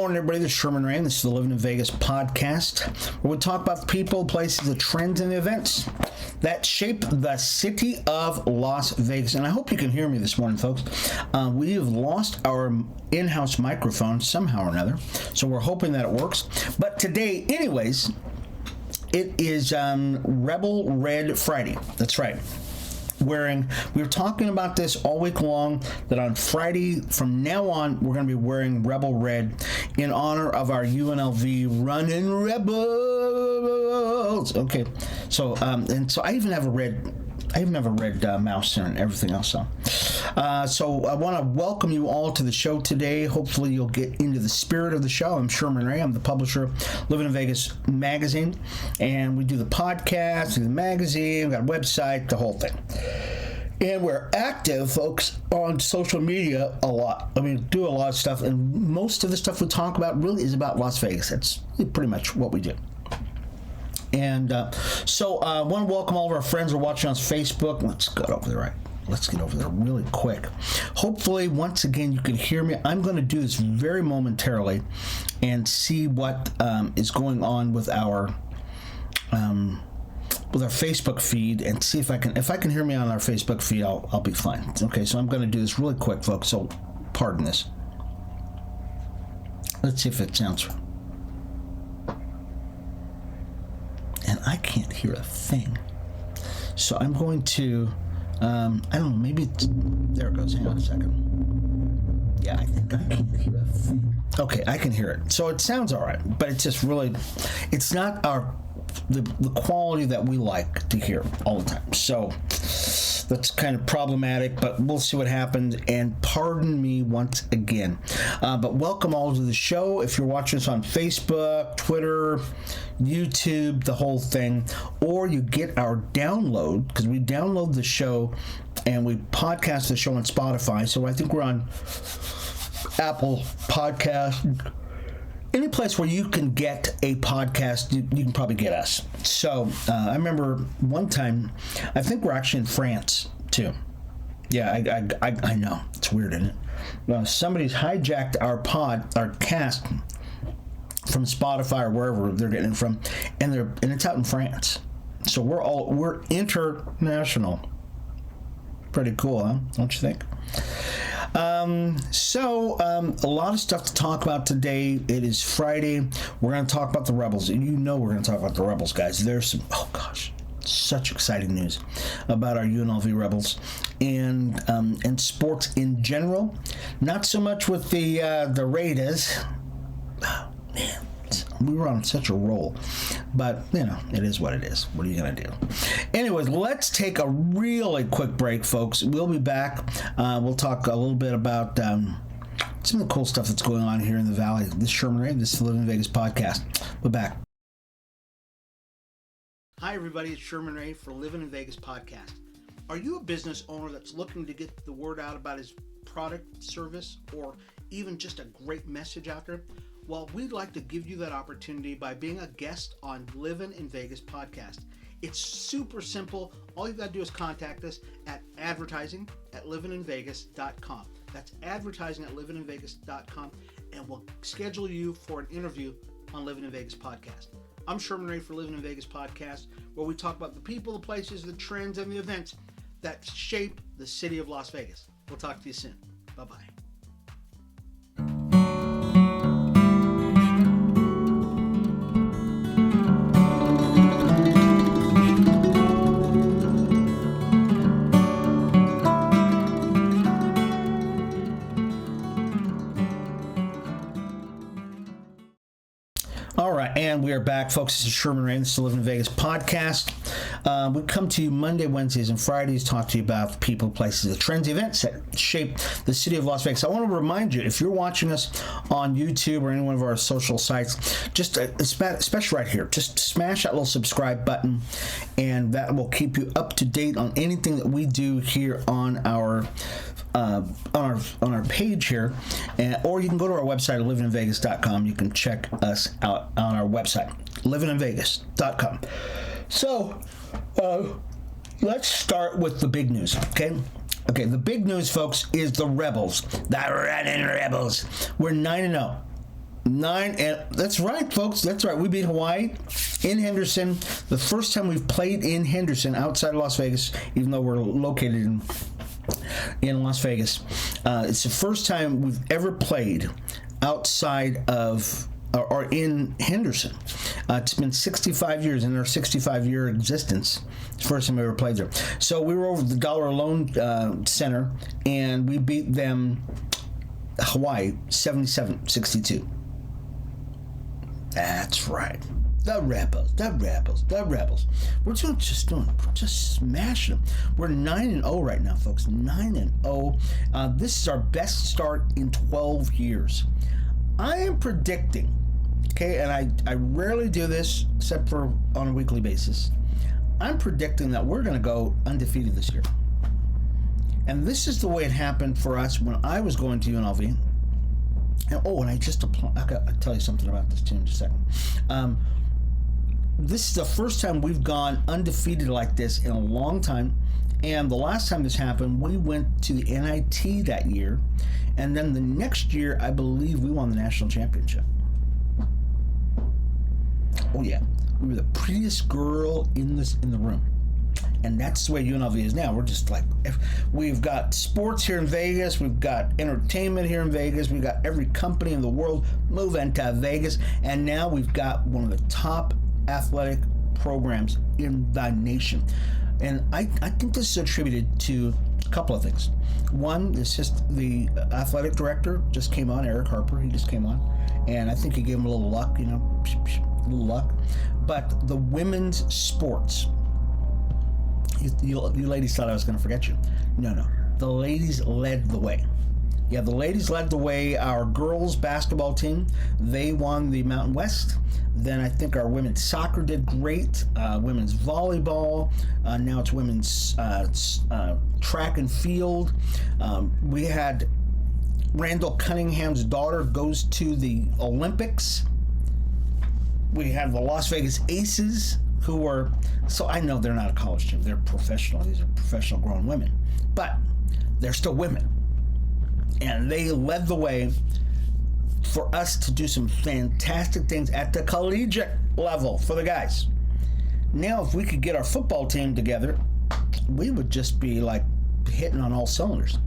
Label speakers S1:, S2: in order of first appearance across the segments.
S1: morning, everybody. This is Sherman Ray, and this is the Livin in Vegas podcast, where we talk about the people, places, the trends, and the events that shape the city of Las Vegas. And I hope you can hear me this morning, folks. We have lost our in-house microphone somehow or another, so we're hoping that it works. But today, anyways, it is Rebel Red Friday. That's right. We were talking about this all week long, that on Friday from now on we're going to be wearing Rebel Red in honor of our UNLV Running Rebels. Okay, so so I even have a red mouse and everything else on. So I want to welcome you all to the show today. Hopefully you'll get into the spirit of the show. I'm Sherman Ray. I'm the publisher of Livin in Vegas magazine, and we do the podcast, do the magazine, we've got a website, the whole thing. And we're active, folks, on social media a lot. I mean, do a lot of stuff, and most of the stuff we talk about really is about Las Vegas. That's pretty much what we do. And so I want to welcome all of our friends who are watching on Facebook. Let's get over there, Let's get over there really quick. Hopefully, once again, you can hear me. I'm going to do this very momentarily and see what is going on with our Facebook feed, and see if I can hear me on our Facebook feed. I'll be fine. Okay, so I'm going to do this really quick, folks. So, pardon this. Let's see if it sounds. And I can't hear a thing. So I'm going to, I don't know, maybe it's, there it goes. Hang on a second. Yeah, I think I can hear a thing. Okay, I can hear it. So it sounds all right, but it's just really, it's not the quality that we like to hear all the time. So that's kind of problematic, but we'll see what happens. And pardon me once again. But welcome all to the show. If you're watching us on Facebook, Twitter, YouTube, the whole thing, or you get our download, because we download the show and we podcast the show on Spotify. So I think we're on Apple Podcast. Any place where you can get a podcast, you can probably get us. So I remember one time, I think we're actually in France too. Yeah, I know. It's weird, isn't it? Somebody's hijacked our cast from Spotify or wherever they're getting it from, and it's out in France. So we're international. Pretty cool, huh? Don't you think? A lot of stuff to talk about today. It is Friday. We're going to talk about the Rebels. And you know we're going to talk about the Rebels, guys. There's some, such exciting news about our UNLV Rebels and sports in general. Not so much with the Raiders. Oh, man. We were on such a roll. But, it is what it is. What are you going to do? Anyways, let's take a really quick break, folks. We'll be back. We'll talk a little bit about some of the cool stuff that's going on here in the Valley. This is Sherman Ray. This is the Livin in Vegas podcast. We're back. Hi, everybody. It's Sherman Ray for Livin in Vegas podcast. Are you a business owner that's looking to get the word out about his product, service, or even just a great message out there? Well, we'd like to give you that opportunity by being a guest on Livin in Vegas podcast. It's super simple. All you've got to do is contact us at advertising@livininvegas.com. That's advertising@livininvegas.com, and we'll schedule you for an interview on Livin in Vegas podcast. I'm Sherman Ray for Livin in Vegas podcast, where we talk about the people, the places, the trends, and the events that shape the city of Las Vegas. We'll talk to you soon. Bye-bye. All right, and we are back, folks. This is Sherman Ray. This is the Livin in Vegas podcast. We come to you Monday, Wednesdays, and Fridays, talk to you about the people, places, the trends, events that shape the city of Las Vegas. I want to remind you, if you're watching us on YouTube or any one of our social sites, just especially right here, just smash that little subscribe button, and that will keep you up to date on anything that we do here on our page here, or you can go to our website at livininvegas.com. You can check us out on our website, livininvegas.com. So, let's start with the big news, okay? Okay, the big news, folks, is the Rebels, the Running Rebels. We're 9-0. And that's right, folks. That's right. We beat Hawaii in Henderson. The first time we've played in Henderson outside of Las Vegas, even though we're located in Las Vegas. It's the first time we've ever played outside of or in Henderson. It's been 65 years in our 65-year existence. It's the first time we ever played there. So we were over at the Dollar Loan Center, and we beat them, Hawaii, 77-62. That's right. The Rebels. We're just smashing them. We're 9-0 right now, folks. 9-0. This is our best start in 12 years. I am predicting, okay, and I rarely do this except for on a weekly basis. I'm predicting that we're going to go undefeated this year. And this is the way it happened for us when I was going to UNLV. And I'll tell you something about this too in just a second. This is the first time we've gone undefeated like this in a long time. And the last time this happened, we went to the NIT that year. And then the next year, I believe we won the national championship. Oh yeah, we were the prettiest girl in the room. And that's the way UNLV is now. We're just like, we've got sports here in Vegas. We've got entertainment here in Vegas. We've got every company in the world moving to Vegas. And now we've got one of the top athletic programs in the nation. And I think this is attributed to a couple of things. One, it's just the athletic director just came on, Eric Harper. He just came on. And I think he gave him a little luck, a little luck. But the women's sports, you ladies thought I was going to forget you. No. The ladies led the way. Yeah, the ladies led the way. Our girls basketball team, they won the Mountain West. Then I think our women's soccer did great. Women's volleyball. Now it's women's track and field. We had Randall Cunningham's daughter goes to the Olympics. We have the Las Vegas Aces, who are, so I know they're not a college team. They're professional. These are professional grown women. But they're still women. And they led the way for us to do some fantastic things at the collegiate level for the guys. Now, if we could get our football team together, we would just be like hitting on all cylinders.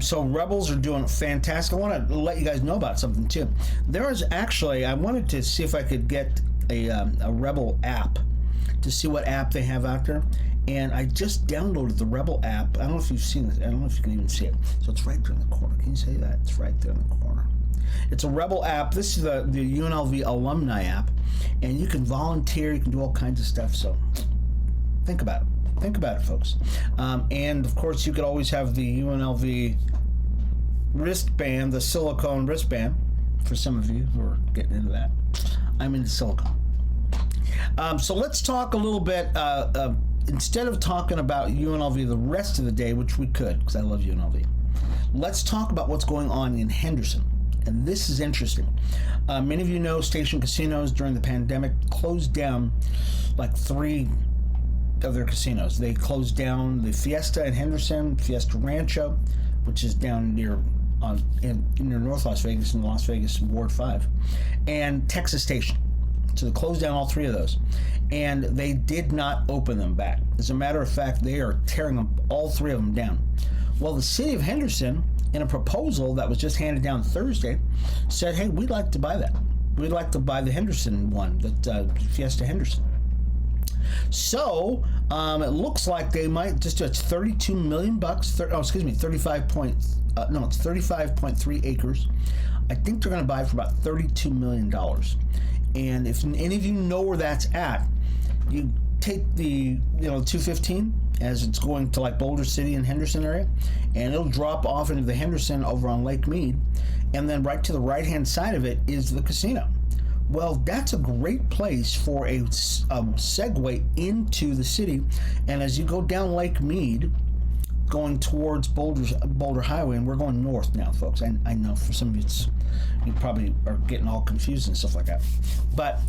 S1: So Rebels are doing fantastic. I want to let you guys know about something too. There is actually, I wanted to see if I could get a Rebel app to see what app they have out there. And I just downloaded the Rebel app. I don't know if you've seen it. I don't know if you can even see it. So it's right there in the corner. Can you say that? It's right there in the corner. It's a Rebel app. This is the UNLV alumni app. And you can volunteer. You can do all kinds of stuff. So think about it. Think about it, folks. And, of course, you could always have the UNLV wristband, the silicone wristband, for some of you who are getting into that. I'm into silicone. So let's talk a little bit, instead of talking about UNLV the rest of the day, which we could, because I love UNLV, let's talk about what's going on in Henderson. And this is interesting. Many of you know Station Casinos during the pandemic closed down like 3 of their casinos. They closed down the Fiesta in Henderson, Fiesta Rancho, which is down near North Las Vegas in Las Vegas Ward 5, and Texas Station. So they closed down all 3 of those, and they did not open them back. As a matter of fact, they are tearing them, all 3 of them down. Well, the city of Henderson, in a proposal that was just handed down Thursday, said, hey, we'd like to buy that. We'd like to buy the Henderson one, the Fiesta Henderson. So it looks like they might just do, it's $32 million. 35.3 acres. I think they're going to buy it for about $32 million. And if any of you know where that's at, you take the 215 as it's going to like Boulder City and Henderson area, and it'll drop off into the Henderson over on Lake Mead, and then right to the right-hand side of it is the casino. Well, that's a great place for a segue into the city. And as you go down Lake Mead, going towards Boulder Highway, and we're going north now, folks. I know for some of you, you probably are getting all confused and stuff like that. But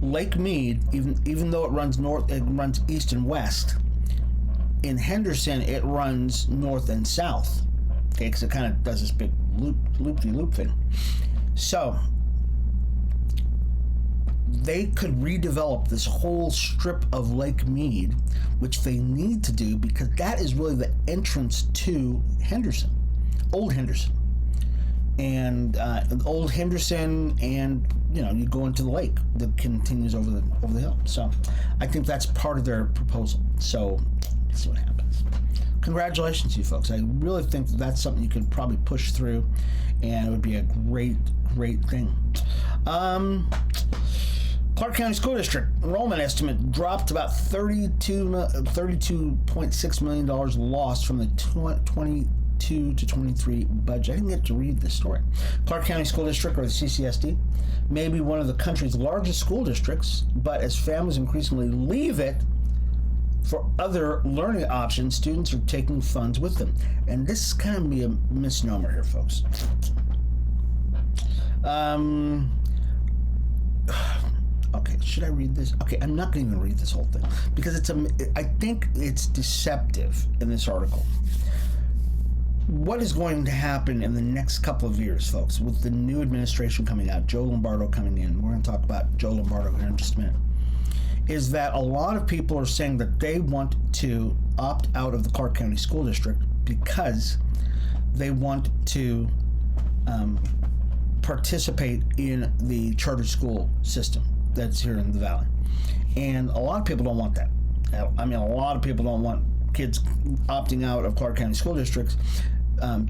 S1: Lake Mead, even though it runs north, it runs east and west. In Henderson, it runs north and south. Okay, because it kind of does this big loop thing. So they could redevelop this whole strip of Lake Mead, which they need to do because that is really the entrance to Henderson, Old Henderson. And Old Henderson, and you go into the lake that continues over the hill. So I think that's part of their proposal. So let's see what happens. Congratulations to you folks. I really think that's something you could probably push through, and it would be a great thing. Clark County School District enrollment estimate dropped about $32.6 million lost from the 22 to 23 budget. I didn't get to read this story. Clark County School District, or the CCSD, may be one of the country's largest school districts, but as families increasingly leave it for other learning options, students are taking funds with them. And this is kind of be a misnomer here, folks. Okay, should I read this? Okay, I'm not going to even read this whole thing because I think it's deceptive in this article. What is going to happen in the next couple of years, folks, with the new administration coming out, Joe Lombardo coming in, we're going to talk about Joe Lombardo here in just a minute, is that a lot of people are saying that they want to opt out of the Clark County School District because they want to participate in the charter school system that's here in the Valley. And a lot of people don't want that. I mean, a lot of people don't want kids opting out of Clark County School Districts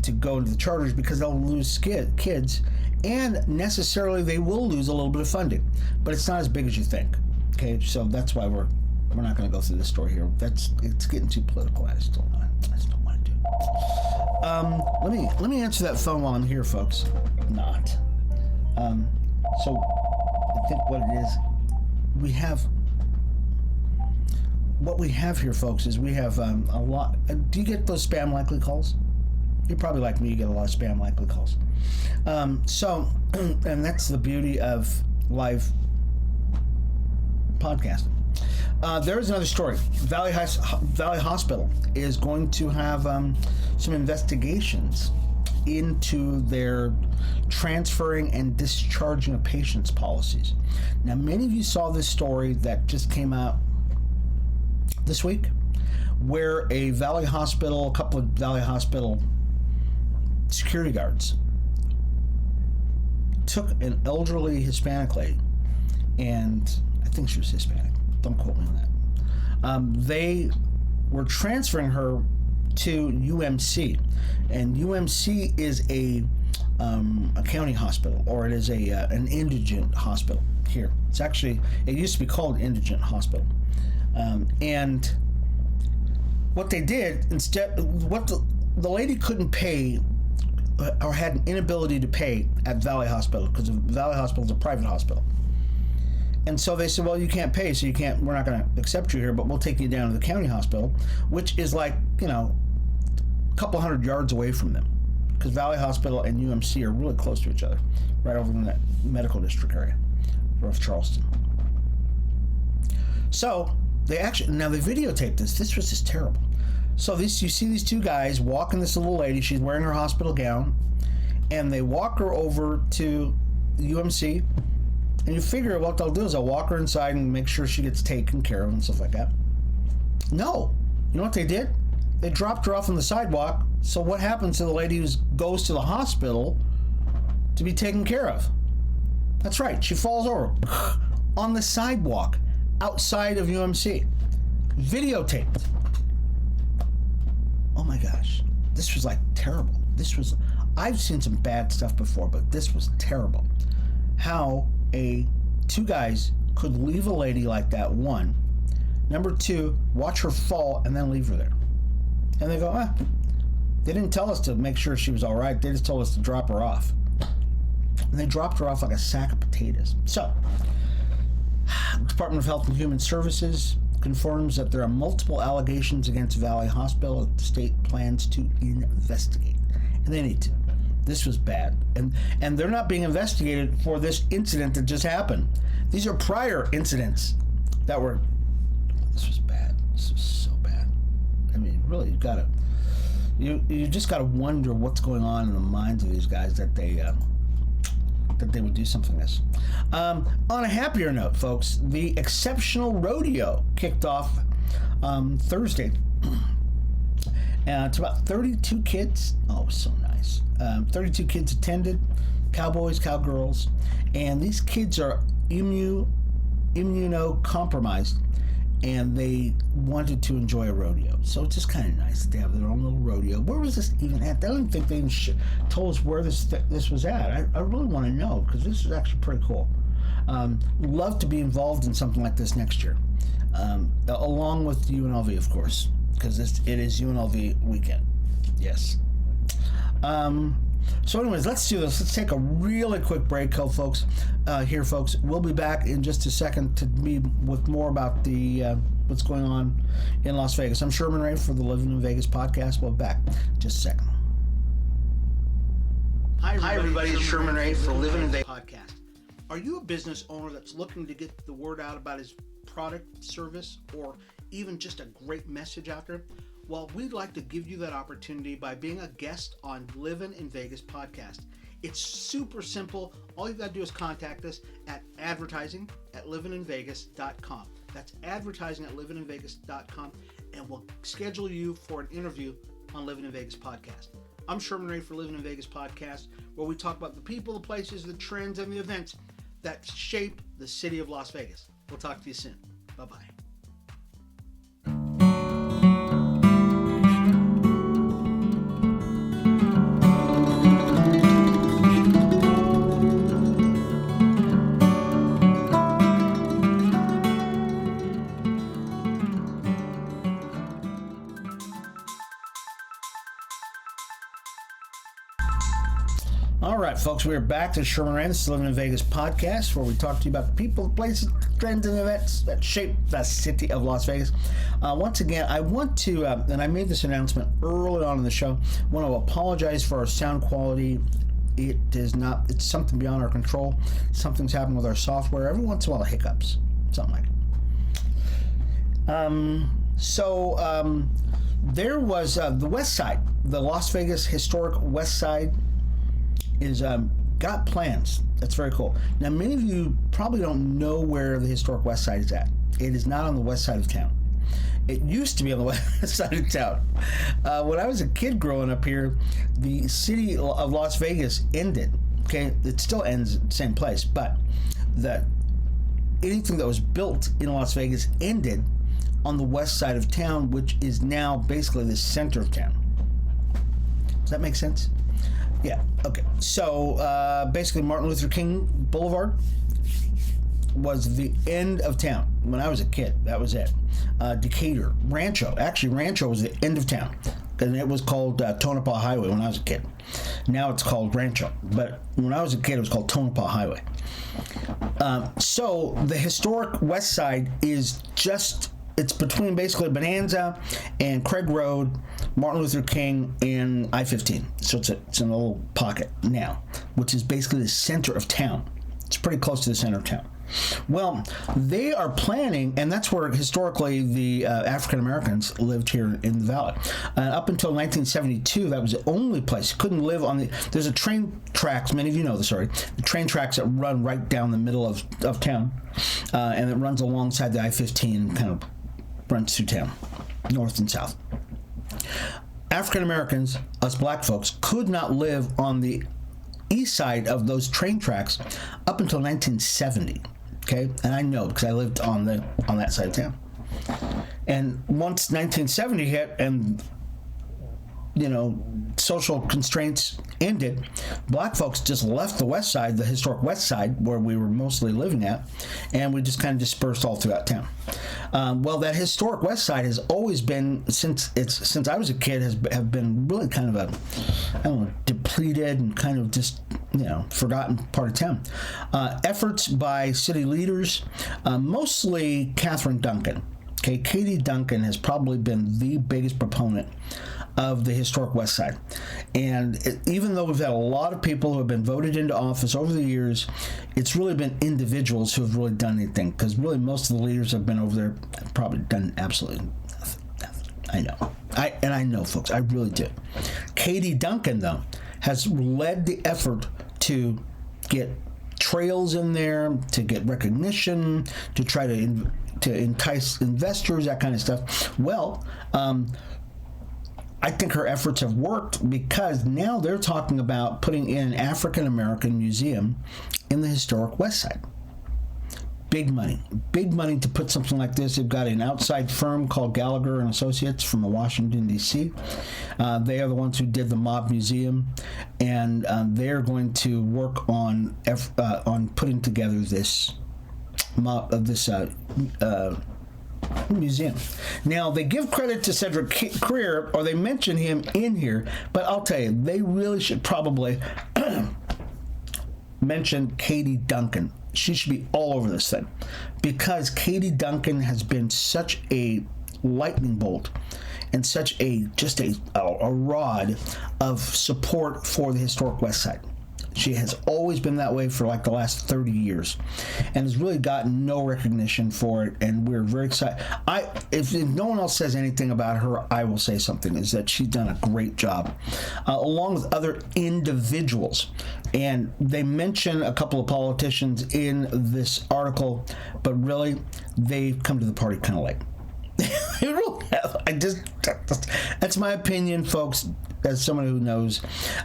S1: to go into the charters because they'll lose kids, and necessarily they will lose a little bit of funding, but it's not as big as you think. Okay, so that's why we're not going to go through this story here. It's getting too political. I just don't want to do it. Let me answer that phone while I'm here, folks. Not. So I think what it is, what we have here, folks, is we have a lot. Do you get those spam likely calls? You're probably like me, you get a lot of spam likely calls. And that's the beauty of live podcasting. There is another story. Valley Hospital is going to have some investigations into their transferring and discharging of patients policies. Now, many of you saw this story that just came out this week, where a couple of Valley Hospital security guards took an elderly Hispanic lady, and I think she was Hispanic, don't quote me on that. They were transferring her to UMC, and UMC is a county hospital, or it is an indigent hospital here. It used to be called Indigent Hospital. And what they did instead, what the lady couldn't pay, or had an inability to pay at Valley Hospital, because Valley Hospital is a private hospital. And so they said, well, you can't pay, so we're not going to accept you here, but we'll take you down to the county hospital, which is like, a couple hundred yards away from them, because Valley Hospital and UMC are really close to each other, right over in that medical district area of Charleston. So they videotaped this. This was just terrible. So you see these two guys walking this little lady. She's wearing her hospital gown, and they walk her over to UMC. And you figure what they'll do is they'll walk her inside and make sure she gets taken care of and stuff like that. No, you know what they did? They dropped her off on the sidewalk. So what happens to the lady who goes to the hospital to be taken care of? That's right, she falls over on the sidewalk outside of UMC. Videotaped. Oh my gosh, this was like terrible. I've seen some bad stuff before, but this was terrible. How two guys could leave a lady like that, one. Number two, watch her fall and then leave her there. And they go, they didn't tell us to make sure she was all right. They just told us to drop her off. And they dropped her off like a sack of potatoes. So, Department of Health and Human Services confirms that there are multiple allegations against Valley Hospital that the state plans to investigate. And they need to. This was bad. And they're not being investigated for this incident that just happened. These are prior incidents that were... This was bad. This was so bad. I mean, really, you just got to wonder what's going on in the minds of these guys that they that they would do something like this. On a happier note, folks, the Exceptional Rodeo kicked off Thursday. It's about 32 kids. Oh, it was so nice. 32 kids attended, cowboys, cowgirls, and these kids are immunocompromised, and they wanted to enjoy a rodeo. So it's just kind of nice. They have their own little rodeo. Where was this even at? I don't even think they even told us where this was at. I really want to know, because this is actually pretty cool. Love to be involved in something like this next year, along with UNLV, of course, because it is UNLV weekend. Yes. So anyways, let's do this. Let's take a really quick break, folks. Folks. We'll be back in just a second to be with more about the what's going on in Las Vegas. I'm Sherman Ray for the Livin in Vegas podcast. We'll be back in just a second. Hi, everybody. It's Sherman Ray for Livin in Vegas podcast. Are you a business owner that's looking to get the word out about his product, service, or even just a great message out there? Well, we'd like to give you that opportunity by being a guest on Livin in Vegas podcast. It's super simple. All you've got to do is contact us at advertising@livininvegas.com. That's advertising@livininvegas.com, and we'll schedule you for an interview on Livin in Vegas podcast. I'm Sherman Ray for Livin in Vegas podcast, where we talk about the people, the places, the trends, and the events that shape the city of Las Vegas. We'll talk to you soon. Bye-bye. All right, folks, we're back to Sherman Ray. This is Livin in Vegas podcast, where we talk to you about the people, places, trends, and events that shape the city of Las Vegas. Once again, I want to, and I made this announcement early on in the show, I want to apologize for our sound quality. It's something beyond our control. Something's happened with our software. Every once in a while, hiccups, something like it. There was the West Side, the Las Vegas historic West Side is got plans. That's very cool. Now, many of you probably don't know where the historic West Side is at. It is not on the west side of town. It used to be on the west side of town. When I was a kid growing up here, the city of Las Vegas ended. Okay, it still ends at the same place, but anything that was built in Las Vegas ended on the west side of town, which is now basically the center of town. Does that make sense? Yeah, okay. So basically Martin Luther King Boulevard was the end of town when I was a kid. That was it. Decatur, Rancho was the end of town. And it was called Tonopah Highway when I was a kid. Now it's called Rancho. But when I was a kid, it was called Tonopah Highway. So the historic West Side is it's between basically Bonanza and Craig Road, Martin Luther King, and I-15. So it's in a little pocket now, which is basically the center of town. It's pretty close to the center of town. Well, they are planning, and that's where historically the African Americans lived here in the valley. Up until 1972, that was the only place. You couldn't live on there's a train tracks, many of you know this already, the train tracks that run right down the middle of town, and it runs alongside the I-15 and kind of runs through town, north and south. African Americans, us black folks, could not live on the east side of those train tracks up until 1970. Okay, and I know because I lived on that side of town. And once 1970 hit, and social constraints ended, black folks just left the west side, the historic west side, where we were mostly living at, and we just kind of dispersed all throughout town. Well, that historic west side has always been, since I was a kid, have been really kind of depleted and kind of just forgotten part of town. Efforts by city leaders, mostly Catherine Duncan. Okay, Katie Duncan has probably been the biggest proponent of the historic West Side. And even though we've had a lot of people who have been voted into office over the years, it's really been individuals who have really done anything, because really most of the leaders have been over there have probably done absolutely nothing. I know. I know, folks, I really do. Katie Duncan, though, has led the effort to get trails in there to get recognition, to try to entice investors, that kind of stuff. Well, I think her efforts have worked, because now they're talking about putting in an African American museum in the historic West Side. Big money to put something like this. They've got an outside firm called Gallagher and Associates from Washington, D.C. They are the ones who did the Mob Museum, and they're going to work on putting together this museum. Now, they give credit to Cedric Creer, or they mention him in here, but I'll tell you, they really should probably mention Katie Duncan. She should be all over this thing, because Katie Duncan has been such a lightning bolt and such a rod of support for the historic West Side. She has always been that way for like the last 30 years and has really gotten no recognition for it, and we're very excited. If no one else says anything about her, I will say something, is that she's done a great job, along with other individuals. And they mention a couple of politicians in this article, but really, they've come to the party kind of late. That's my opinion, folks. As someone who knows,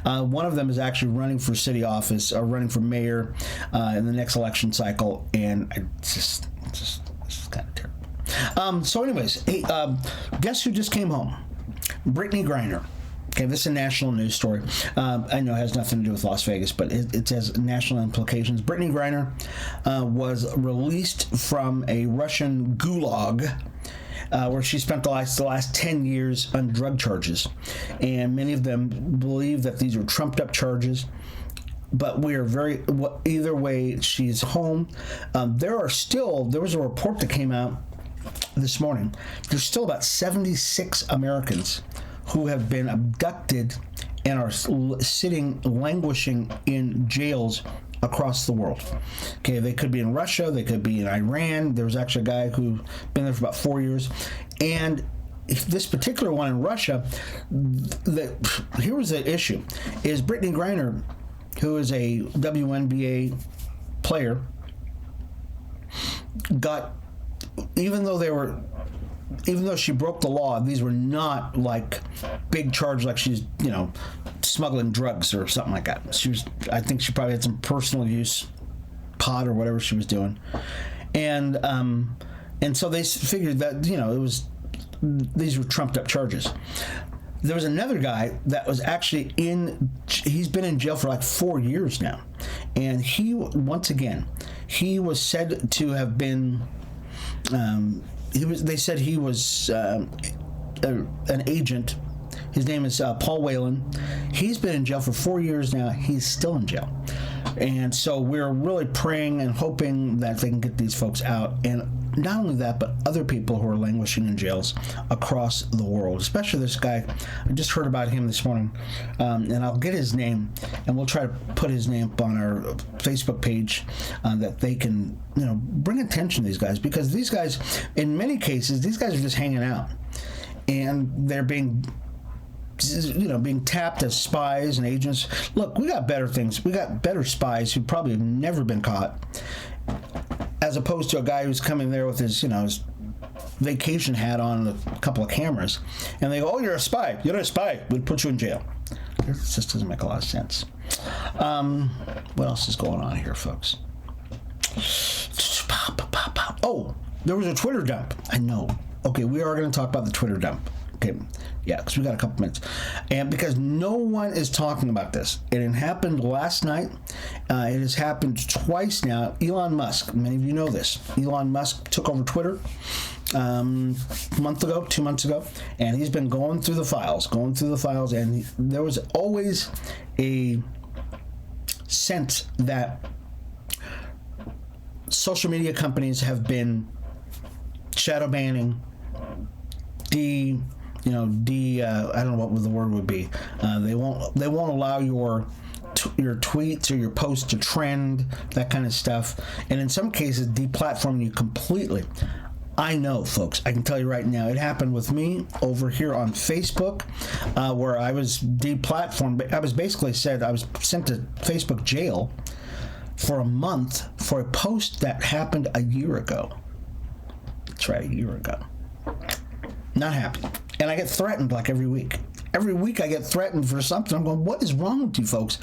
S1: one of them is actually running for city office, or running for mayor in the next election cycle, and it's just kind of terrible. So anyways, hey, guess who just came home? Brittany Griner. Okay, this is a national news story. I know it has nothing to do with Las Vegas, but it has national implications. Brittany Griner was released from a Russian gulag, where she spent the last 10 years on drug charges. And many of them believe that these are trumped up charges. But we are either way, she's home. There was a report that came out this morning. There's still about 76 Americans who have been abducted and are sitting, languishing in jails across the world. Okay, they could be in Russia, they could be in Iran. There was actually a guy who been there for about 4 years. And this particular one in Russia, here was the issue, is Brittany Griner, who is a WNBA player, even though she broke the law, these were not like big charges, like she's, smuggling drugs or something like that. I think she probably had some personal use pot or whatever she was doing. And so they figured that, these were trumped up charges. There was another guy that was actually he's been in jail for like 4 years now. And he was said to have been, they said he was an agent. His name is Paul Whelan. He's been in jail for 4 years now. He's still in jail. And so we're really praying and hoping that they can get these folks out. And not only that, but other people who are languishing in jails across the world, especially this guy. I just heard about him this morning. And I'll get his name, and we'll try to put his name up on our Facebook page that they can, bring attention to these guys. Because these guys, in many cases, these guys are just hanging out. And they're being tapped as spies and agents. Look, we got better things. We got better spies who probably have never been caught, as opposed to a guy who's coming there with his vacation hat on and a couple of cameras, and they go, "Oh, you're a spy. You're not a spy. We'd put you in jail." It just doesn't make a lot of sense. What else is going on here, folks? Oh, there was a Twitter dump. I know. Okay, we are going to talk about the Twitter dump. Okay, yeah, because we got a couple minutes. And because no one is talking about this. It happened last night. It has happened twice now. Elon Musk, many of you know this. Elon Musk took over Twitter a month ago, 2 months ago, and he's been going through the files, and there was always a sense that social media companies have been shadow banning, I don't know what the word would be. They won't allow your tweets or your posts to trend, that kind of stuff. And in some cases, deplatforming you completely. I know, folks. I can tell you right now, it happened with me over here on Facebook, where I was deplatformed. I was basically I was sent to Facebook jail for a month for a post that happened a year ago. That's right, a year ago. Not happy. And I get threatened like every week. Every week I get threatened for something. I'm going, what is wrong with you folks?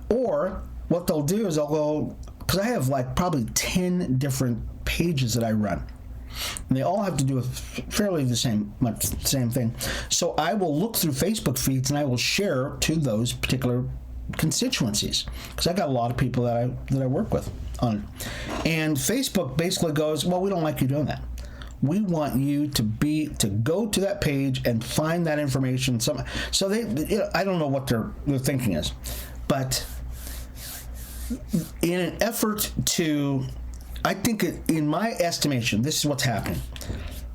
S1: Or what they'll do is they'll go, because I have like probably 10 different pages that I run. And they all have to do with fairly the same thing. So I will look through Facebook feeds and I will share to those particular constituencies, because I got a lot of people that I work with on it. And Facebook basically goes, well, we don't like you doing that. We want you to go to that page and find that information. So they, I don't know what their thinking is, but in an effort to, I think in my estimation, this is what's happening.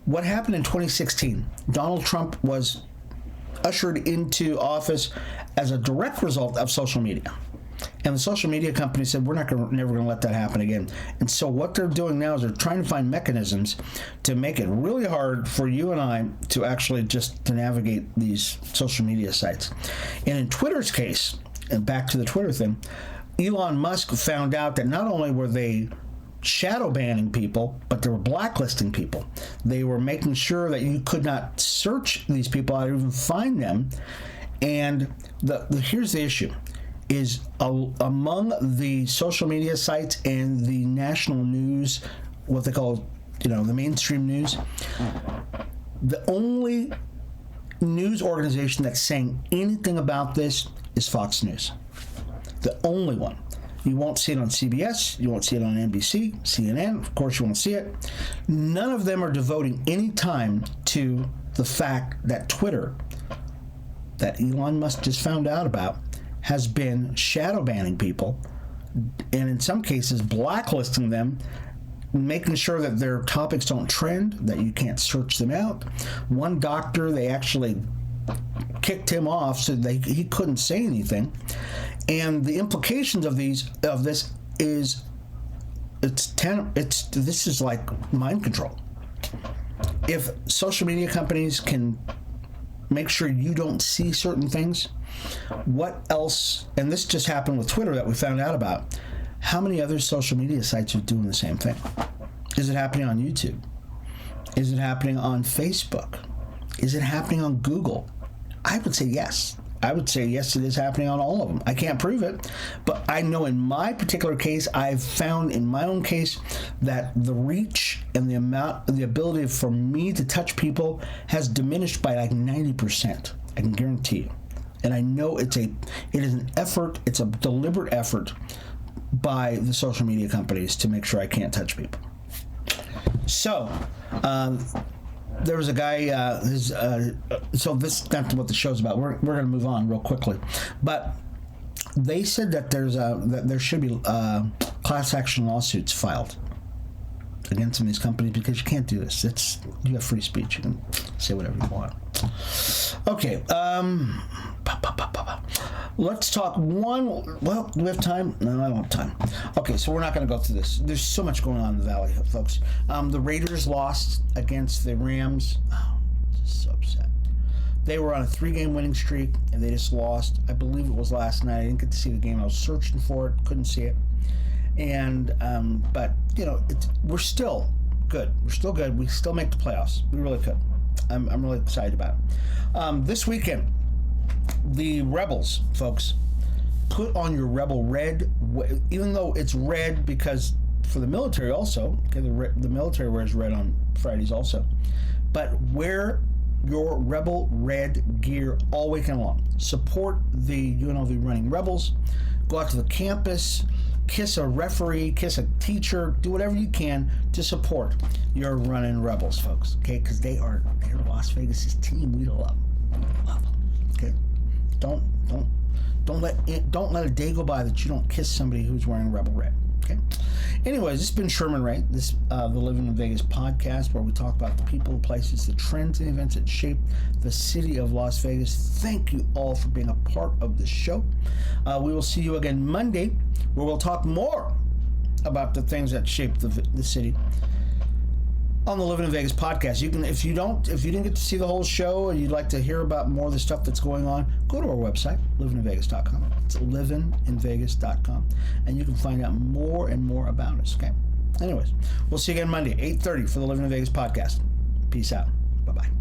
S1: What happened in 2016, Donald Trump was ushered into office as a direct result of social media. And the social media company said, we're never going to let that happen again. And so what they're doing now is they're trying to find mechanisms to make it really hard for you and I to actually just to navigate these social media sites. And in Twitter's case, and back to the Twitter thing, Elon Musk found out that not only were they shadow banning people, but they were blacklisting people. They were making sure that you could not search these people out or even find them. And here's the issue, is among the social media sites and the national news, what they call, the mainstream news, the only news organization that's saying anything about this is Fox News. The only one. You won't see it on CBS. You won't see it on NBC, CNN. Of course, you won't see it. None of them are devoting any time to the fact that Twitter, that Elon Musk just found out about, has been shadow banning people, and in some cases blacklisting them, making sure that their topics don't trend, that you can't search them out. One doctor, they actually kicked him off so he couldn't say anything. And the implications of this is this is like mind control. If social media companies can make sure you don't see certain things, what else? And this just happened with Twitter that we found out about. How many other social media sites are doing the same thing? Is it happening on YouTube? Is it happening on Facebook? Is it happening on Google? I would say yes. I would say yes, it is happening on all of them. I can't prove it, but I know in my particular case, I've found in my own case that the reach and the ability for me to touch people has diminished by like 90%. I can guarantee you. And I know it is an effort, it's a deliberate effort by the social media companies to make sure I can't touch people. So, there was a guy, so this is not what the show's about. We're going to move on real quickly. But they said that there should be class action lawsuits filed against some of these companies because you can't do this. You have free speech. You can say whatever you want. Okay. Let's talk well, do we have time? No, I don't have time. Okay, so we're not going to go through this. There's so much going on in the Valley, folks. The Raiders lost against the Rams. Oh, just so upset. They were on a 3-game winning streak, and they just lost. I believe it was last night. I didn't get to see the game. I was searching for it, couldn't see it. And, but, we're still good. We're still good. We still make the playoffs. We really could. I'm really excited about it. This weekend, the Rebels, folks, put on your Rebel red, even though it's red because for the military also, okay, the military wears red on Fridays also, but wear your Rebel red gear all weekend long. Support the UNLV Running Rebels. Go out to the campus, kiss a referee, kiss a teacher, do whatever you can to support your running Rebels, folks, okay, because they're Las Vegas' team. We love them. Okay, don't let a day go by that you don't kiss somebody who's wearing Rebel red. Okay. Anyways, this has been Sherman Ray. This the Livin in Vegas podcast, where we talk about the people, the places, the trends, and events that shape the city of Las Vegas. Thank you all for being a part of the show. We will see you again Monday, where we'll talk more about the things that shape the city. on the Livin in Vegas podcast. You can, if you didn't get to see the whole show and you'd like to hear about more of the stuff that's going on, go to our website, livininvegas.com. It's livininvegas.com, and you can find out more and more about us. Okay. Anyways, we'll see you again Monday, 8:30 for the Livin in Vegas podcast. Peace out. Bye-bye.